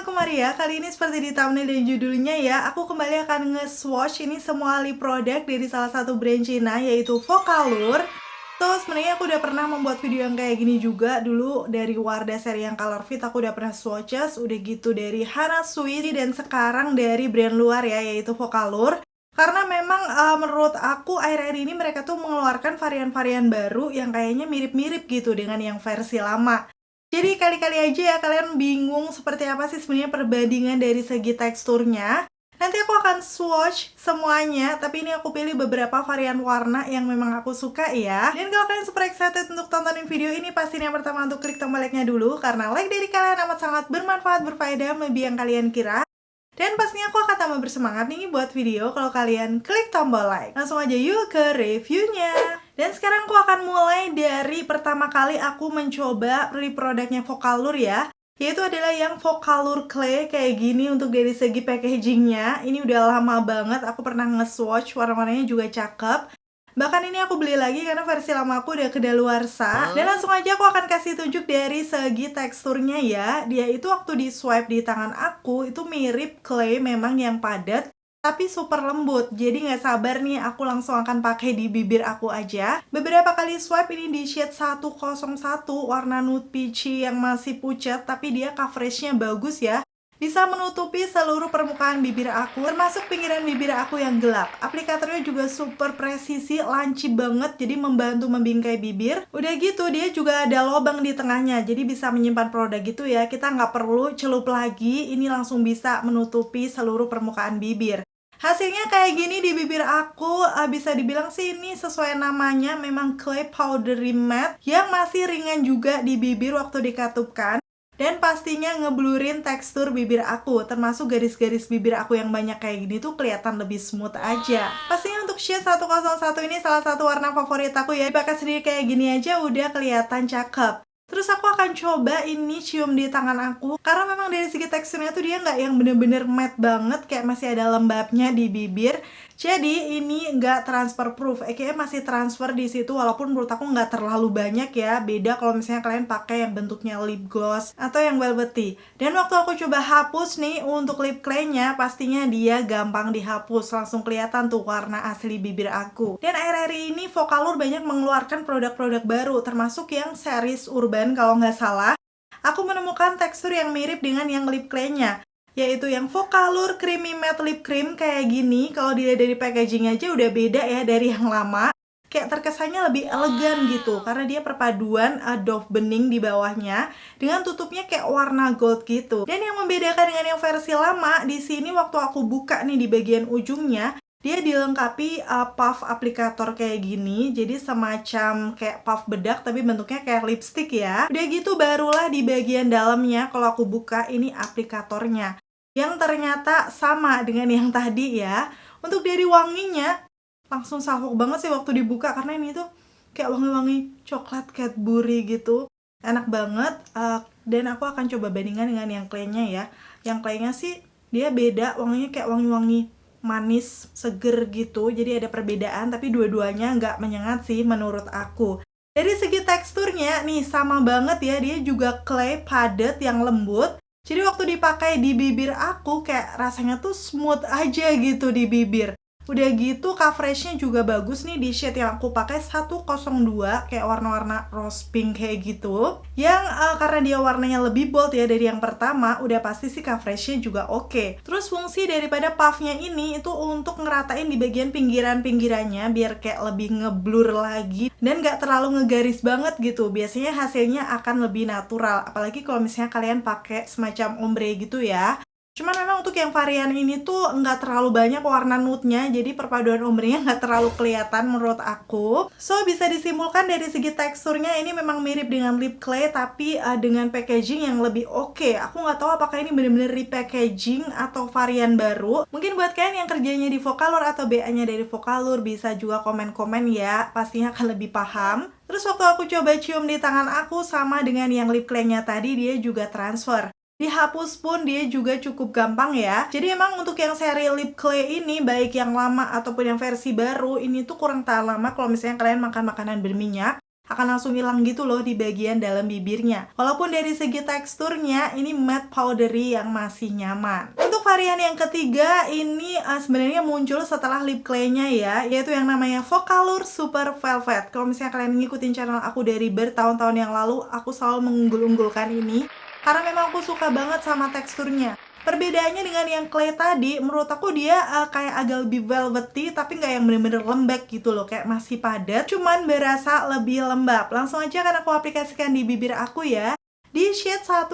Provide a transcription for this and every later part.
aku Maria. Kali ini seperti di thumbnail dan judulnya ya, aku kembali akan nge-swatch ini semua lip product dari salah satu brand Cina, yaitu Focallure. So, sebenarnya aku udah pernah membuat video yang kayak gini juga dulu dari Wardah seri yang Color Fit. Aku udah pernah swatches, udah gitu dari Hana Sui, dan sekarang dari brand luar ya, yaitu Focallure. Karena memang menurut aku akhir-akhir ini mereka tuh mengeluarkan varian-varian baru yang kayaknya mirip-mirip gitu dengan yang versi lama. Jadi kali-kali aja ya kalian bingung seperti apa sih sebenarnya perbandingan dari segi teksturnya. Nanti aku akan swatch semuanya, tapi ini aku pilih beberapa varian warna yang memang aku suka ya. Dan kalau kalian super excited untuk tontonin video ini, pastiin yang pertama untuk klik tombol like-nya dulu, karena like dari kalian amat sangat bermanfaat, berfaedah, melebihi yang kalian kira. Dan pastinya aku akan tambah bersemangat nih buat video kalau kalian klik tombol like. Langsung aja yuk ke reviewnya. Dan sekarang aku akan mulai dari pertama kali aku mencoba lip produknya Focallure ya. Yaitu adalah yang Focallure Clay kayak gini untuk dari segi packagingnya. Ini udah lama banget, aku pernah nge-swatch, warna-warnanya juga cakep. Bahkan ini aku beli lagi karena versi lama aku udah kedaluarsa. Dan langsung aja aku akan kasih tunjuk dari segi teksturnya ya. Dia itu waktu di swipe di tangan aku itu mirip clay memang yang padat, tapi super lembut. Jadi nggak sabar nih aku langsung akan pakai di bibir aku aja. Beberapa kali swipe ini di shade 101 warna nude peachy yang masih pucat, tapi dia coveragenya bagus ya. Bisa menutupi seluruh permukaan bibir aku, termasuk pinggiran bibir aku yang gelap. Aplikatornya juga super presisi, lancip banget, jadi membantu membingkai bibir. Udah gitu, dia juga ada lubang di tengahnya, jadi bisa menyimpan produk gitu ya. Kita nggak perlu celup lagi, ini langsung bisa menutupi seluruh permukaan bibir. Hasilnya kayak gini di bibir aku, bisa dibilang sih ini sesuai namanya, memang clay powdery matte yang masih ringan juga di bibir waktu dikatupkan. Dan pastinya ngeblurin tekstur bibir aku, termasuk garis-garis bibir aku yang banyak kayak gini tuh kelihatan lebih smooth aja. Pastinya untuk shade 101 ini salah satu warna favorit aku ya. Dipakai sendiri kayak gini aja udah kelihatan cakep. Terus aku akan coba ini cium di tangan aku, karena memang dari segi teksturnya tuh dia nggak yang bener-bener matte banget, kayak masih ada lembabnya di bibir. Jadi ini nggak transfer proof, kayaknya masih transfer di situ, walaupun menurut aku nggak terlalu banyak ya. Beda kalau misalnya kalian pakai yang bentuknya lip gloss atau yang velvety. Dan waktu aku coba hapus nih untuk lip clay-nya, pastinya dia gampang dihapus, langsung kelihatan tuh warna asli bibir aku. Dan akhir-akhir ini Focallure banyak mengeluarkan produk-produk baru, termasuk yang series urban kalau nggak salah. Aku menemukan tekstur yang mirip dengan yang lip clay-nya, yaitu yang Focallure Creamy Matte Lip Cream kayak gini. Kalau dilihat dari packaging aja udah beda ya dari yang lama. Kayak terkesannya lebih elegan gitu, karena dia perpaduan doff bening di bawahnya dengan tutupnya kayak warna gold gitu. Dan yang membedakan dengan yang versi lama, di sini waktu aku buka nih di bagian ujungnya, dia dilengkapi puff aplikator kayak gini. Jadi semacam kayak puff bedak tapi bentuknya kayak lipstick ya. Udah gitu barulah di bagian dalamnya kalau aku buka ini aplikatornya, yang ternyata sama dengan yang tadi ya. Untuk dari wanginya langsung salfok banget sih waktu dibuka, karena ini tuh kayak wangi-wangi coklat Cadbury gitu. Enak banget. Dan aku akan coba bandingkan dengan yang clay-nya ya. Yang clay-nya sih dia beda, wanginya kayak wangi-wangi manis, seger gitu. Jadi ada perbedaan, tapi dua-duanya nggak menyengat sih menurut aku. Dari segi teksturnya nih sama banget ya, dia juga clay padat yang lembut. Jadi waktu dipakai di bibir aku kayak rasanya tuh smooth aja gitu di bibir. Udah gitu coveragenya juga bagus nih di shade yang aku pakai 102, kayak warna-warna rose pink kayak gitu. Yang karena dia warnanya lebih bold ya dari yang pertama, udah pasti sih coveragenya juga oke. Terus fungsi daripada puffnya ini itu untuk ngeratain di bagian pinggiran-pinggirannya biar kayak lebih ngeblur lagi dan gak terlalu ngegaris banget gitu. Biasanya hasilnya akan lebih natural, apalagi kalau misalnya kalian pakai semacam ombre gitu ya. Cuman memang untuk yang varian ini tuh nggak terlalu banyak warna nude-nya, jadi perpaduan ombrenya nggak terlalu kelihatan menurut aku. So, bisa disimpulkan dari segi teksturnya ini memang mirip dengan lip clay, tapi dengan packaging yang lebih oke. Aku nggak tahu apakah ini bener-bener repackaging atau varian baru. Mungkin buat kalian yang kerjanya di Focallure atau BA-nya dari Focallure, bisa juga komen-komen ya, pastinya akan lebih paham. Terus waktu aku coba cium di tangan aku, sama dengan yang lip clay-nya tadi, dia juga transfer. Dihapus pun dia juga cukup gampang ya. Jadi emang untuk yang seri lip clay ini, baik yang lama ataupun yang versi baru, ini tuh kurang tahan lama kalau misalnya kalian makan makanan berminyak. akan langsung hilang gitu loh di bagian dalam bibirnya. Walaupun dari segi teksturnya ini matte powdery yang masih nyaman. Untuk varian yang ketiga ini sebenarnya muncul setelah lip clay-nya ya, yaitu yang namanya Vocalour Super Velvet. Kalau misalnya kalian ngikutin channel aku dari bertahun-tahun yang lalu, aku selalu mengunggul-unggulkan ini karena memang aku suka banget sama teksturnya. Perbedaannya dengan yang clay tadi, menurut aku dia kayak agak lebih velvety, tapi nggak yang bener-bener lembek gitu loh, kayak masih padat, cuman berasa lebih lembab. Langsung aja kan aku aplikasikan di bibir aku ya. Di shade 101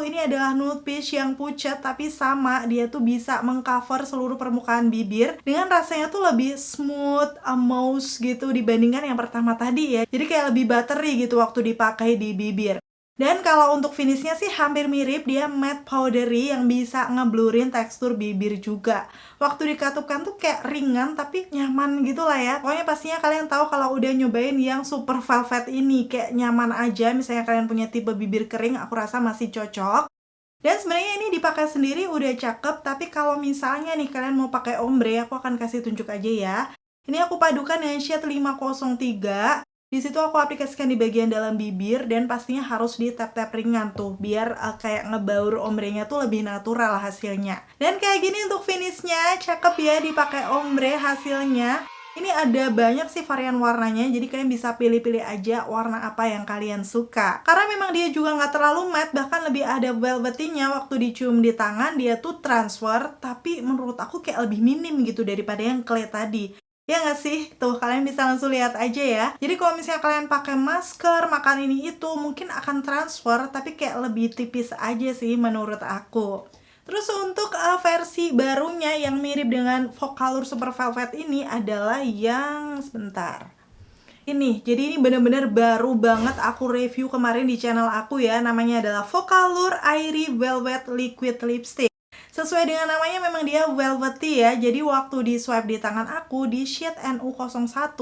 ini adalah nude peach yang pucat, tapi sama, dia tuh bisa mengcover seluruh permukaan bibir dengan rasanya tuh lebih smooth, mousse gitu dibandingkan yang pertama tadi ya. Jadi kayak lebih buttery gitu waktu dipakai di bibir. Dan kalau untuk finishnya sih hampir mirip, dia matte powdery yang bisa ngeblurin tekstur bibir juga. Waktu dikatupkan tuh kayak ringan tapi nyaman gitu lah ya. Pokoknya pastinya kalian tahu kalau udah nyobain yang super velvet ini, kayak nyaman aja. Misalnya kalian punya tipe bibir kering, aku rasa masih cocok. Dan sebenarnya ini dipakai sendiri udah cakep, tapi kalau misalnya nih kalian mau pakai ombre, aku akan kasih tunjuk aja ya. Ini aku padukan dengan shade 503. Di situ aku aplikasikan di bagian dalam bibir dan pastinya harus di tap-tap ringan tuh biar kayak ngebaur ombrenya tuh lebih natural hasilnya. Dan kayak gini untuk finishnya, cakep ya dipakai ombre hasilnya. Ini ada banyak sih varian warnanya, jadi kalian bisa pilih-pilih aja warna apa yang kalian suka. Karena memang dia juga nggak terlalu matte, bahkan lebih ada velvety-nya. Waktu dicium di tangan dia tuh transfer, tapi menurut aku kayak lebih minim gitu daripada yang clay tadi. Ya nggak sih? Tuh, kalian bisa langsung lihat aja ya. Jadi kalau misalnya kalian pakai masker, makan ini itu, mungkin akan transfer, tapi kayak lebih tipis aja sih menurut aku. Terus untuk versi barunya yang mirip dengan Vocalour Super Velvet ini adalah yang sebentar. Ini, jadi ini bener-bener baru banget aku review kemarin di channel aku ya. Namanya adalah Vocalour Airy Velvet Liquid Lipstick. Sesuai dengan namanya memang dia velvety ya. Jadi waktu di swipe di tangan aku di shade NU01,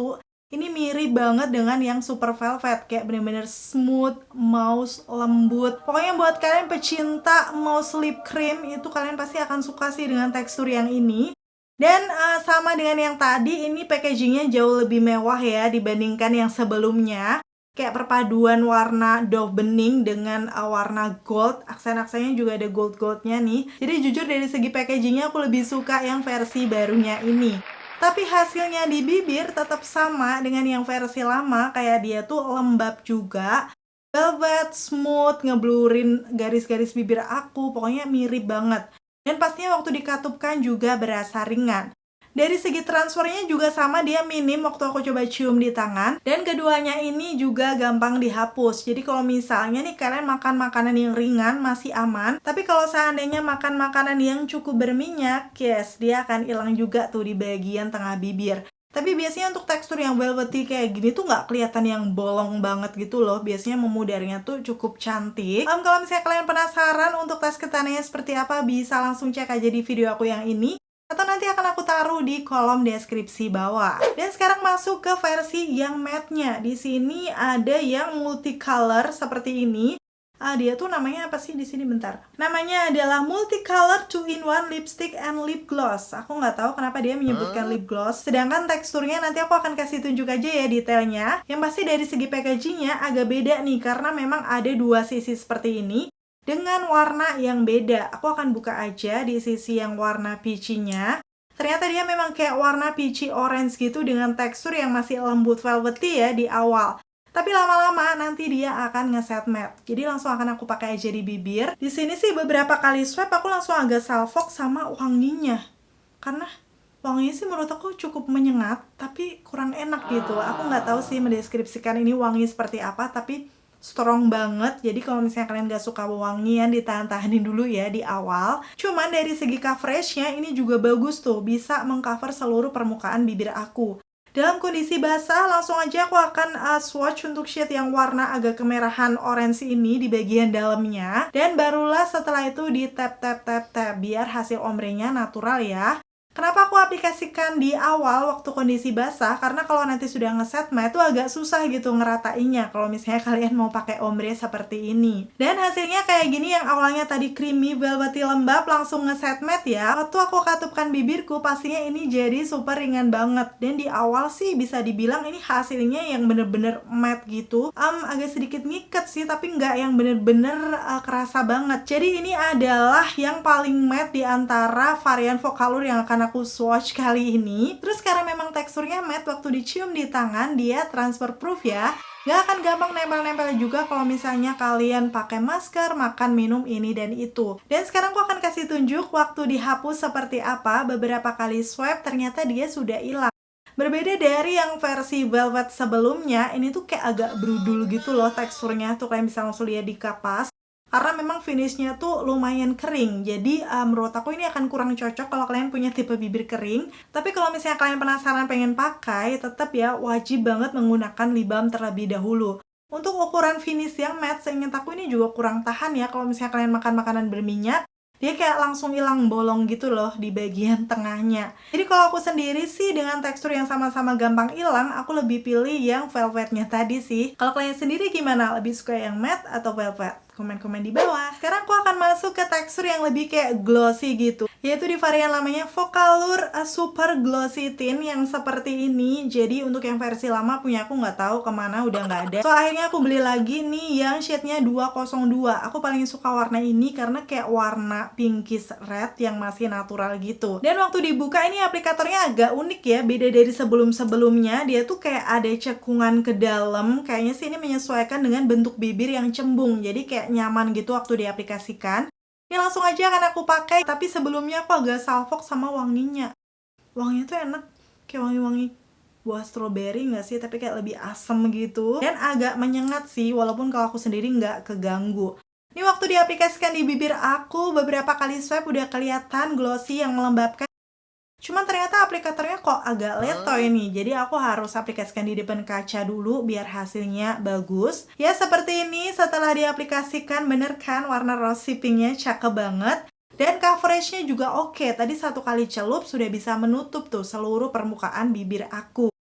ini mirip banget dengan yang super velvet, kayak bener-bener smooth, mousse, lembut. Pokoknya buat kalian pecinta mousse lip cream itu kalian pasti akan suka sih dengan tekstur yang ini. Dan sama dengan yang tadi, ini packagingnya jauh lebih mewah ya dibandingkan yang sebelumnya. Kayak perpaduan warna doe bening dengan warna gold. Aksen-aksennya juga ada gold-goldnya nih. Jadi jujur dari segi packagingnya aku lebih suka yang versi barunya ini. Tapi hasilnya di bibir tetap sama dengan yang versi lama. Kayak dia tuh lembab juga. Velvet, smooth, ngeblurin garis-garis bibir aku. Pokoknya mirip banget. Dan pastinya waktu dikatupkan juga berasa ringan. Dari segi transfernya juga sama, dia minim waktu aku coba cium di tangan. Dan keduanya ini juga gampang dihapus. Jadi kalau misalnya nih kalian makan makanan yang ringan masih aman. Tapi kalau seandainya makan makanan yang cukup berminyak, yes, dia akan hilang juga tuh di bagian tengah bibir. Tapi biasanya untuk tekstur yang velvety kayak gini tuh nggak kelihatan yang bolong banget gitu loh. Biasanya memudarnya tuh cukup cantik. Kalau misalnya kalian penasaran untuk tes ketahanannya seperti apa, bisa langsung cek aja di video aku yang ini. Atau nanti akan aku taruh di kolom deskripsi bawah. Dan sekarang masuk ke versi yang matte-nya. Di sini ada yang multicolor seperti ini. Dia tuh namanya apa sih di sini, bentar. Namanya adalah Multicolor 2-in-1 Lipstick and Lip Gloss. Aku nggak tahu kenapa dia menyebutkan lip gloss. Sedangkan teksturnya nanti aku akan kasih tunjuk aja ya detailnya. Yang pasti dari segi packagingnya agak beda nih, karena memang ada dua sisi seperti ini dengan warna yang beda. Aku akan buka aja di sisi yang warna peachy-nya. Ternyata dia memang kayak warna peachy orange gitu dengan tekstur yang masih lembut velvety ya di awal. Tapi lama-lama nanti dia akan ngeset matte. Jadi langsung akan aku pakai aja di bibir. Di sini sih beberapa kali swipe aku langsung agak salfok sama wanginya. Karena wanginya sih menurut aku cukup menyengat, tapi kurang enak gitu. Aku nggak tahu sih mendeskripsikan ini wangi seperti apa, tapi strong banget. Jadi kalau misalnya kalian gak suka wangian, ditahan-tahanin dulu ya di awal. Cuman dari segi coveragenya ini juga bagus tuh, bisa mengcover seluruh permukaan bibir aku. Dalam kondisi basah, langsung aja aku akan swatch untuk shade yang warna agak kemerahan orange ini di bagian dalamnya. Dan barulah setelah itu di tap biar hasil ombrenya natural ya. Kenapa aku aplikasikan di awal waktu kondisi basah? Karena kalau nanti sudah ngeset matte itu agak susah gitu ngeratainnya kalau misalnya kalian mau pakai ombre seperti ini. Dan hasilnya kayak gini, yang awalnya tadi creamy velvety lembab langsung ngeset matte ya. Waktu aku katupkan bibirku pastinya ini jadi super ringan banget. Dan di awal sih bisa dibilang ini hasilnya yang bener-bener matte gitu. Agak sedikit ngiket sih, tapi nggak yang bener-bener kerasa banget. Jadi ini adalah yang paling matte di antara varian Vocalour yang akan aku swatch kali ini. Terus karena memang teksturnya matte, waktu dicium di tangan dia transfer proof ya, gak akan gampang nempel-nempel juga kalau misalnya kalian pakai masker, makan, minum ini dan itu. Dan sekarang aku akan kasih tunjuk waktu dihapus seperti apa. Beberapa kali swipe ternyata dia sudah hilang. Berbeda dari yang versi velvet sebelumnya, ini tuh kayak agak brudul gitu loh teksturnya. Tuh kalian bisa langsung lihat di kapas. Karena memang finishnya tuh lumayan kering. Jadi menurut aku ini akan kurang cocok kalau kalian punya tipe bibir kering. Tapi kalau misalnya kalian penasaran pengen pakai, tetap ya wajib banget menggunakan lip balm terlebih dahulu. Untuk ukuran finish yang matte, seingat aku ini juga kurang tahan ya kalau misalnya kalian makan makanan berminyak. Dia kayak langsung hilang bolong gitu loh di bagian tengahnya. Jadi kalau aku sendiri sih dengan tekstur yang sama-sama gampang hilang, aku lebih pilih yang velvetnya tadi sih. Kalau kalian sendiri gimana? Lebih suka yang matte atau velvet? Komen-komen di bawah. Sekarang aku akan masuk ke tekstur yang lebih kayak glossy gitu, yaitu di varian namanya Vocalour Super Glossy Tint yang seperti ini. Jadi untuk yang versi lama punya aku nggak tahu kemana, udah nggak ada. So akhirnya aku beli lagi nih yang shade-nya 202. Aku paling suka warna ini karena kayak warna pinkish red yang masih natural gitu. Dan waktu dibuka ini aplikatornya agak unik ya, beda dari sebelum-sebelumnya. Dia tuh kayak ada cekungan ke dalam. Kayaknya sih ini menyesuaikan dengan bentuk bibir yang cembung. Jadi kayak nyaman gitu waktu diaplikasikan. Ini langsung aja akan aku pakai, tapi sebelumnya aku agak salfok sama wanginya. Wanginya tuh enak, kayak wangi-wangi buah stroberi nggak sih, tapi kayak lebih asem gitu. Dan agak menyengat sih, walaupun kalau aku sendiri nggak keganggu. Ini waktu diaplikasikan di bibir aku, beberapa kali swipe udah kelihatan glossy yang melembabkan. Cuman ternyata aplikatornya kok agak letoy nih, jadi aku harus aplikasikan di depan kaca dulu biar hasilnya bagus. Ya seperti ini setelah diaplikasikan, bener kan warna rose pinknya cakep banget. Dan coveragenya juga oke, tadi satu kali celup sudah bisa menutup tuh seluruh permukaan bibir aku.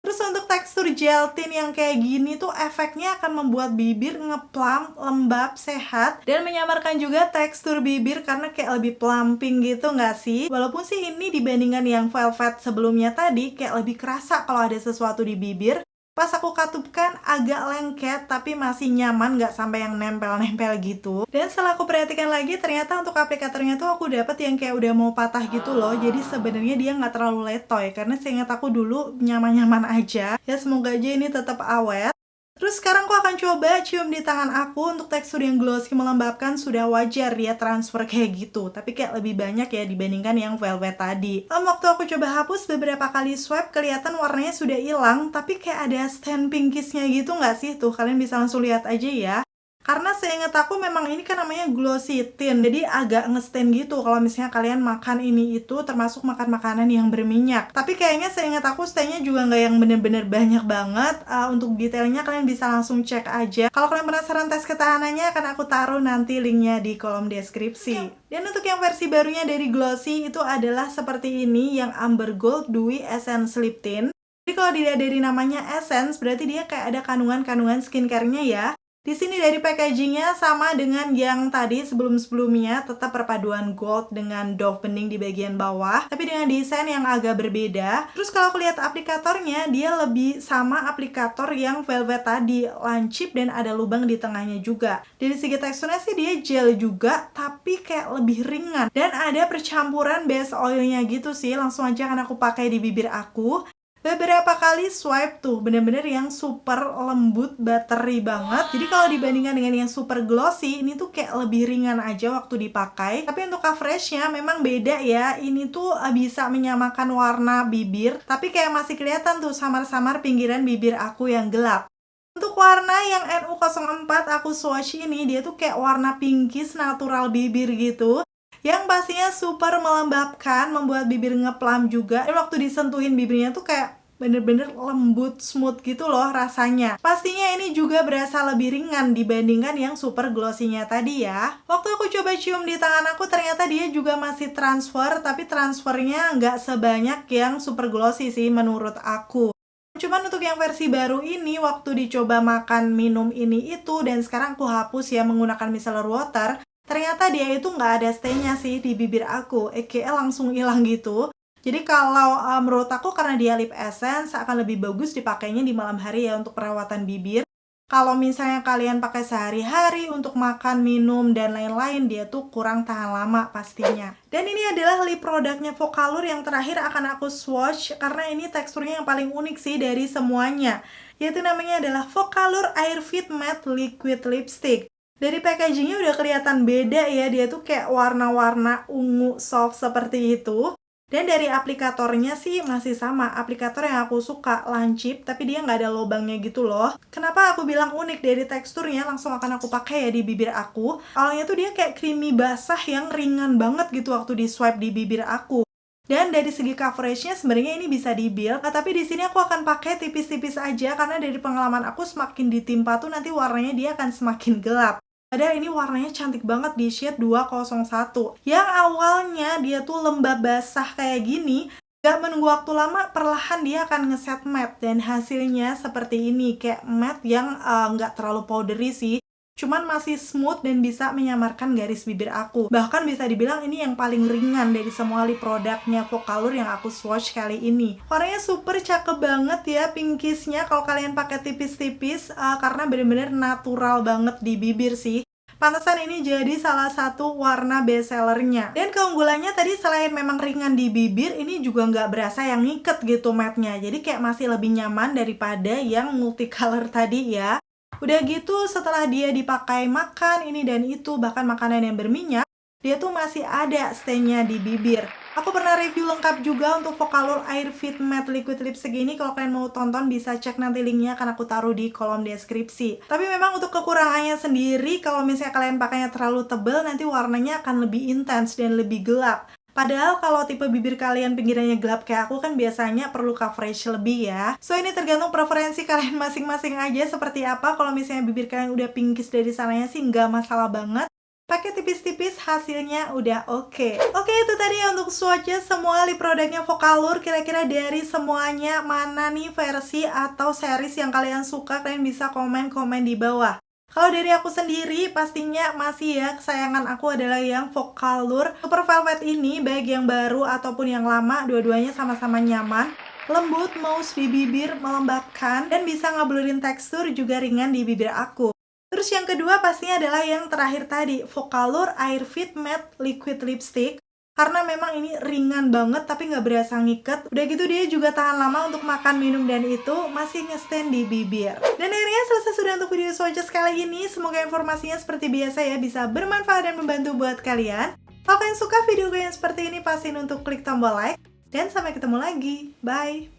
Terus untuk tekstur gel tint yang kayak gini tuh efeknya akan membuat bibir ngeplam, lembab, sehat, dan menyamarkan juga tekstur bibir karena kayak lebih plumping gitu nggak sih? Walaupun sih ini dibandingkan yang velvet sebelumnya tadi kayak lebih kerasa kalau ada sesuatu di bibir. Pas aku katupkan agak lengket tapi masih nyaman, nggak sampai yang nempel-nempel gitu. Dan setelah aku perhatikan lagi, ternyata untuk aplikatornya tuh aku dapet yang kayak udah mau patah gitu loh. Jadi sebenarnya dia nggak terlalu letoy, karena seingat aku dulu nyaman-nyaman aja. Ya semoga aja ini tetap awet. Terus sekarang aku akan coba cium di tangan aku. Untuk tekstur yang glossy melembabkan sudah wajar dia transfer kayak gitu, tapi kayak lebih banyak ya dibandingkan yang velvet tadi. Waktu aku coba hapus beberapa kali swipe, kelihatan warnanya sudah hilang, tapi kayak ada stain pinkisnya gitu nggak sih? Tuh kalian bisa langsung lihat aja ya. Karena seingat aku memang ini kan namanya glossy tint, jadi agak nge-stain gitu kalau misalnya kalian makan ini itu, termasuk makan makanan yang berminyak. Tapi kayaknya seingat aku stainnya juga nggak yang bener-bener banyak banget. Untuk detailnya kalian bisa langsung cek aja. Kalau kalian penasaran tes ketahanannya akan aku taruh nanti linknya di kolom deskripsi. Dan untuk yang versi barunya dari glossy itu adalah seperti ini, yang Amber Gold Dewy Essence Lip Tint. Jadi kalau dilihat dari namanya Essence, berarti dia kayak ada kandungan-kandungan skincare-nya ya. Di sini dari packagingnya sama dengan yang tadi sebelum-sebelumnya, tetap perpaduan gold dengan doff bening di bagian bawah, tapi dengan desain yang agak berbeda. Terus kalau aku lihat aplikatornya, dia lebih sama aplikator yang velvet tadi, lancip dan ada lubang di tengahnya juga. Dari segi teksturnya sih dia gel juga, tapi kayak lebih ringan. Dan ada percampuran base oilnya gitu sih, langsung aja akan aku pakai di bibir aku. Beberapa kali swipe tuh bener-bener yang super lembut, buttery banget. Jadi kalau dibandingkan dengan yang super glossy, ini tuh kayak lebih ringan aja waktu dipakai. Tapi untuk coveragenya memang beda ya. Ini tuh bisa menyamakan warna bibir, tapi kayak masih kelihatan tuh samar-samar pinggiran bibir aku yang gelap. Untuk warna yang NU04 aku swatch ini, dia tuh kayak warna pinkish natural bibir gitu, yang pastinya super melembabkan, membuat bibir ngeplam juga. Dan waktu disentuhin bibirnya tuh kayak bener-bener lembut, smooth gitu loh rasanya. Pastinya ini juga berasa lebih ringan dibandingkan yang super glossy-nya tadi ya. Waktu aku coba cium di tangan aku, ternyata dia juga masih transfer, tapi transfernya nggak sebanyak yang super glossy sih menurut aku. Cuman untuk yang versi baru ini, waktu dicoba makan minum ini itu, dan sekarang aku hapus ya menggunakan micellar water, ternyata dia itu nggak ada stay-nya sih di bibir aku, aka langsung hilang gitu. Jadi kalau menurut aku karena dia lip essence akan lebih bagus dipakainya di malam hari ya untuk perawatan bibir. Kalau misalnya kalian pakai sehari-hari untuk makan, minum, dan lain-lain, dia tuh kurang tahan lama pastinya. Dan ini adalah lip produknya Vocalour yang terakhir akan aku swatch karena ini teksturnya yang paling unik sih dari semuanya. Yaitu namanya adalah Vocalour Air Fit Matte Liquid Lipstick. Dari packagingnya udah kelihatan beda ya, dia tuh kayak warna-warna ungu soft seperti itu. Dan dari aplikatornya sih masih sama, aplikator yang aku suka, lancip, tapi dia nggak ada lubangnya gitu loh. Kenapa aku bilang unik dari teksturnya, langsung akan aku pakai ya di bibir aku. Awalnya tuh dia kayak creamy basah yang ringan banget gitu waktu di swipe di bibir aku. Dan dari segi coveragenya sebenarnya ini bisa di-build, tapi di sini aku akan pakai tipis-tipis aja karena dari pengalaman aku semakin ditimpa tuh nanti warnanya dia akan semakin gelap. Padahal ini warnanya cantik banget di shade 201. Yang awalnya dia tuh lembab basah kayak gini, gak menunggu waktu lama, perlahan dia akan ngeset matte. Dan hasilnya seperti ini, kayak matte yang gak terlalu powdery sih. Cuman masih smooth dan bisa menyamarkan garis bibir aku. Bahkan bisa dibilang ini yang paling ringan dari semua lip produknya Vocalour yang aku swatch kali ini. Warnanya super cakep banget ya pinkishnya kalau kalian pakai tipis-tipis, karena bener-bener natural banget di bibir sih. Pantesan ini jadi salah satu warna bestsellernya. Dan keunggulannya tadi selain memang ringan di bibir, ini juga nggak berasa yang ngiket gitu matte-nya. Jadi kayak masih lebih nyaman daripada yang multicolor tadi ya. Udah gitu setelah dia dipakai makan ini dan itu, bahkan makanan yang berminyak, dia tuh masih ada stay-nya di bibir. Aku pernah review lengkap juga untuk Vocalour Air Fit Matte Liquid Lipstick ini. Kalau kalian mau tonton bisa cek nanti linknya, akan aku taruh di kolom deskripsi. Tapi memang untuk kekurangannya sendiri, kalau misalnya kalian pakainya terlalu tebal, nanti warnanya akan lebih intens dan lebih gelap. Padahal kalau tipe bibir kalian pinggirannya gelap kayak aku kan biasanya perlu coverage lebih ya. So ini tergantung preferensi kalian masing-masing aja seperti apa. Kalau misalnya bibir kalian udah pinkish dari sananya sih nggak masalah banget. Pakai tipis-tipis hasilnya udah oke. Oke, itu tadi ya untuk swatchnya semua lip produknya Vocalour. Kira-kira dari semuanya mana nih versi atau series yang kalian suka? Kalian bisa komen-komen di bawah. Kalau dari aku sendiri pastinya masih ya kesayangan aku adalah yang Vocalour Super Velvet ini, baik yang baru ataupun yang lama, dua-duanya sama-sama nyaman. Lembut, mousse di bibir, melembabkan, dan bisa ngeblurin tekstur juga ringan di bibir aku. Terus yang kedua pastinya adalah yang terakhir tadi, Vocalour Air Fit Matte Liquid Lipstick. Karena memang ini ringan banget tapi nggak berasa ngiket. Udah gitu dia juga tahan lama untuk makan, minum, dan itu masih nge-stand di bibir. Dan akhirnya selesai sudah untuk video swatches kali ini. Semoga informasinya seperti biasa ya bisa bermanfaat dan membantu buat kalian. Kalau kalian suka video yang seperti ini, pastiin untuk klik tombol like. Dan sampai ketemu lagi. Bye!